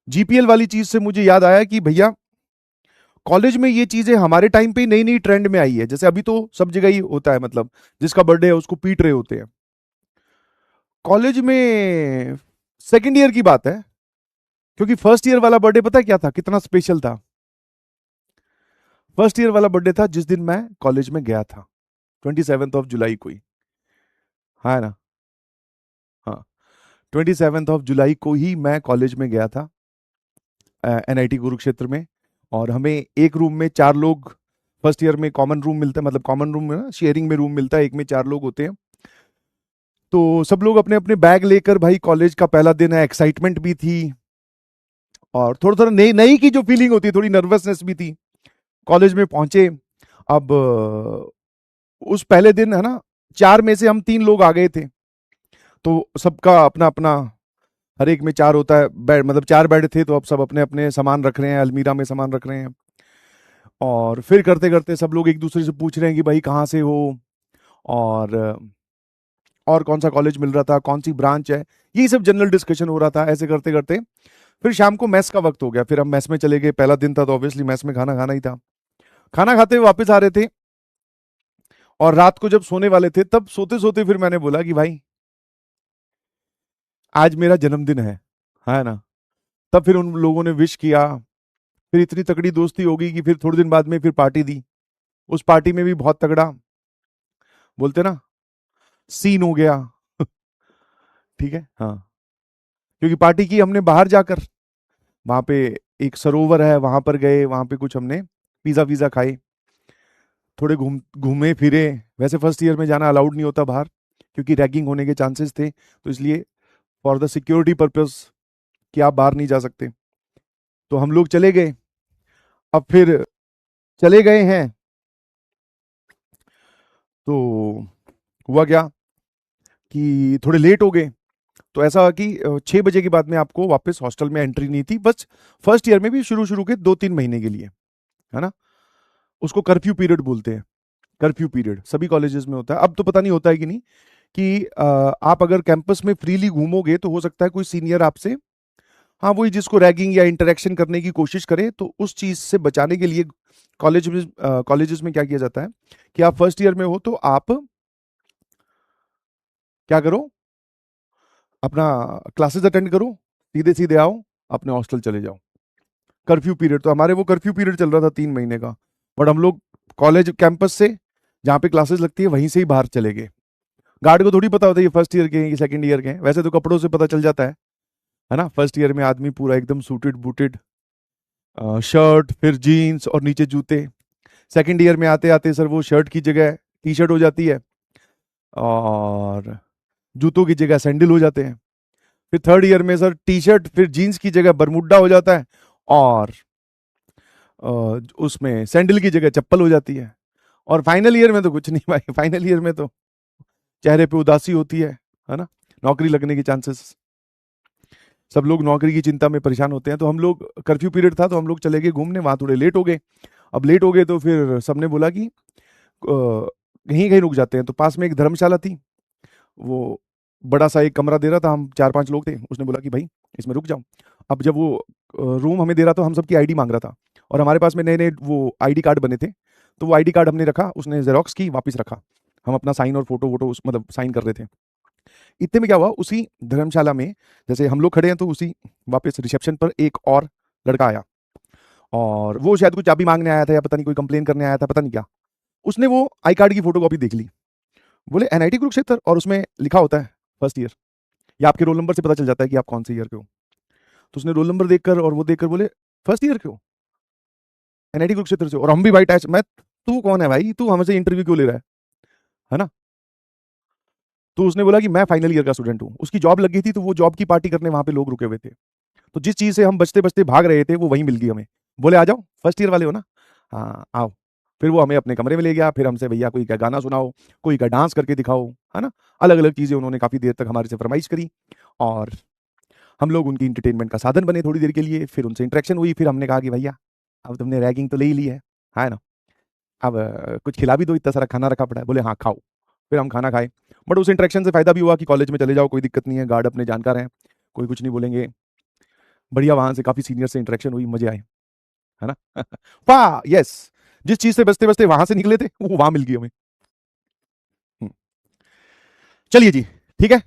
GPL वाली चीज से मुझे याद आया कि भैया कॉलेज में ये चीजें हमारे टाइम पे नई नई ट्रेंड में आई है। जैसे अभी तो सब जगह ही होता है, मतलब जिसका बर्थडे है उसको पीट रहे होते हैं। कॉलेज में सेकंड ईयर की बात है, क्योंकि फर्स्ट ईयर वाला बर्थडे पता है क्या था, कितना स्पेशल था। फर्स्ट ईयर वाला बर्थडे था जिस दिन मैं कॉलेज में गया था, 27 ऑफ जुलाई को ही। हाँ ना। हाँ, 27 ऑफ जुलाई को ही मैं कॉलेज में गया था, एनआईटी कुरुक्षेत्र में। और हमें एक रूम में चार लोग, फर्स्ट ईयर में कॉमन रूम मिलता है, मतलब कॉमन रूम में ना, शेयरिंग में रूम मिलता है, एक में चार लोग होते हैं। तो सब लोग अपने अपने बैग लेकर, भाई कॉलेज का पहला दिन है, एक्साइटमेंट भी थी और थोड़ा थोड़ा नई नई की जो फीलिंग होती है, थोड़ी नर्वसनेस भी थी। कॉलेज में पहुंचे। अब उस पहले दिन है ना, चार में से हम तीन लोग आ गए थे। तो सबका अपना अपना, हर एक में चार होता है बेड, मतलब चार बेड थे, तो अब सब अपने अपने सामान रख रहे हैं, अलमीरा में सामान रख रहे हैं। और फिर करते करते सब लोग एक दूसरे से पूछ रहे हैं कि भाई कहाँ से हो, और और कौन सा कॉलेज मिल रहा था, कौन सी ब्रांच है, यही सब जनरल डिस्कशन हो रहा था। ऐसे करते करते फिर शाम को मैस का वक्त हो गया, फिर हम मैस में चले गए। पहला दिन था तो ऑब्वियसली मैस में खाना खाना ही था। खाना खाते हुए वापस आ रहे थे, और रात को जब सोने वाले थे, तब सोते सोते फिर मैंने बोला कि भाई आज मेरा जन्मदिन है ना। तब फिर उन लोगों ने विश किया। फिर इतनी तगड़ी दोस्ती हो गई कि फिर थोड़े दिन बाद में फिर पार्टी दी। उस पार्टी में भी बहुत तगड़ा, बोलते ना, सीन हो गया। ठीक है, हाँ। क्योंकि पार्टी की हमने बाहर जाकर, वहां पे एक सरोवर है, वहां पर गए, वहां पे कुछ हमने पिज्जा विज़ा खाए, थोड़े घूमे फिरे। वैसे फर्स्ट ईयर में जाना अलाउड नहीं होता बाहर, क्योंकि रैगिंग होने के चांसेस थे, तो इसलिए फॉर द सिक्योरिटी पर्पस कि आप बाहर नहीं जा सकते। तो हम लोग चले गए। अब फिर चले गए हैं, तो हुआ क्या कि थोड़े लेट हो गए। तो ऐसा हुआ कि 6 बजे के बाद में आपको वापस हॉस्टल में एंट्री नहीं थी, बस फर्स्ट ईयर में भी शुरू शुरू के 2-3 महीने के लिए, है ना। उसको कर्फ्यू पीरियड बोलते हैं। कर्फ्यू पीरियड सभी कॉलेजेस में होता है, अब तो पता नहीं होता है कि नहीं, कि आप अगर कैंपस में फ्रीली घूमोगे तो हो सकता है कोई सीनियर आपसे, हाँ वही जिसको रैगिंग या इंटरेक्शन करने की कोशिश करे, तो उस चीज से बचाने के लिए कॉलेजेस में क्या किया जाता है कि आप फर्स्ट ईयर में हो तो आप क्या करो, अपना क्लासेस अटेंड करो, सीधे सीधे आओ, अपने हॉस्टल चले जाओ। कर्फ्यू पीरियड, तो हमारे वो कर्फ्यू पीरियड चल रहा था 3 महीने का। बट हम लोग कॉलेज कैंपस से, जहाँ पे क्लासेस लगती है, वहीं से ही बाहर चले गए। गार्ड को थोड़ी पता होता है ये फर्स्ट ईयर के हैं, ये सेकंड ईयर के हैं, वैसे तो कपड़ों से पता चल जाता है ना। फर्स्ट ईयर में आदमी पूरा एकदम सूटेड बूटेड, शर्ट फिर जीन्स और नीचे जूते। सेकंड ईयर में आते आते सर वो शर्ट की जगह टी शर्ट हो जाती है, और जूतों की जगह सैंडल हो जाते हैं। फिर थर्ड ईयर में सर टी शर्ट फिर जीन्स की जगह बरमुड्डा हो जाता है, और उसमें सैंडल की जगह चप्पल हो जाती है। और फाइनल ईयर में तो कुछ नहीं भाई, फाइनल ईयर में तो चेहरे पे उदासी होती है ना। नौकरी लगने की चांसेस, सब लोग नौकरी की चिंता में परेशान होते हैं। तो हम लोग, कर्फ्यू पीरियड था तो हम लोग चले गए घूमने, वहां थोड़े लेट हो गए। अब लेट हो गए तो फिर सबने बोला कि कहीं कहीं रुक जाते हैं। तो पास में एक धर्मशाला थी, वो बड़ा सा एक कमरा दे रहा था, हम 4-5 लोग थे। उसने बोला कि भाई इसमें रुक जाओ। अब जब वो रूम हमें दे रहा था, हम सबकी आईडी मांग रहा था, और हमारे पास में नए नए वो आईडी कार्ड बने थे। तो वो आईडी कार्ड हमने रखा, उसने जेरोक्स की, वापस रखा। हम अपना साइन और फोटो वोटो उस मतलब साइन कर रहे थे। इतने में क्या हुआ, उसी धर्मशाला में जैसे हम लोग खड़े हैं, तो उसी वापस रिसेप्शन पर एक और लड़का आया, और वो शायद कुछ चाबी मांगने आया था, या पता नहीं कोई कंप्लेन करने आया था, पता नहीं क्या। उसने वो आई कार्ड की फोटोकॉपी देख ली, बोले एनआईटी कुरुक्षेत्र, और उसमें लिखा होता है फर्स्ट ईयर, या आपके रोल नंबर से पता चल जाता है कि आप कौन से ईयर के हो। तो उसने रोल नंबर देखकर और वो देखकर बोले फर्स्ट ईयर के हो, एनआईटी कुरुक्षेत्र से। और हम भी भाई टैच, मैं, तू कौन है भाई, तू हमसे इंटरव्यू क्यों ले रहा है ना। तो उसने बोला कि मैं फाइनल ईयर का स्टूडेंट हूँ। उसकी जॉब लग गई थी, तो वो जॉब की पार्टी करने वहां पे लोग रुके हुए थे। तो जिस चीज से हम बचते बचते भाग रहे थे, वो वहीं मिल गई हमें। बोले आ जाओ, फर्स्ट ईयर वाले हो ना, हाँ आओ। फिर वो हमें अपने कमरे में ले गया, फिर हमसे भैया कोई का गाना सुनाओ, कोई का डांस करके दिखाओ, है ना। अलग अलग चीजें उन्होंने काफी देर तक हमारे से फरमाइश करी, और हम लोग उनकी इंटरटेनमेंट का साधन बने थोड़ी देर के लिए। फिर उनसे इंटरेक्शन हुई, फिर हमने कहा कि भैया अब तुमने रैगिंग तो ले ही ली है ना, अब कुछ खिला भी दो, इतना सारा खाना रखा पड़ा है। बोले हाँ खाओ। फिर हम खाना खाए। बट उस इंटरेक्शन से फायदा भी हुआ कि कॉलेज में चले जाओ, कोई दिक्कत नहीं है, गार्ड अपने जानकार हैं, कोई कुछ नहीं बोलेंगे। बढ़िया, वहां से काफी सीनियर से इंटरेक्शन हुई, मजे आए, है ना। वाह, यस, जिस चीज से बचते बचते वहां से निकले थे वो वहां मिल गई हमें। चलिए जी, ठीक है।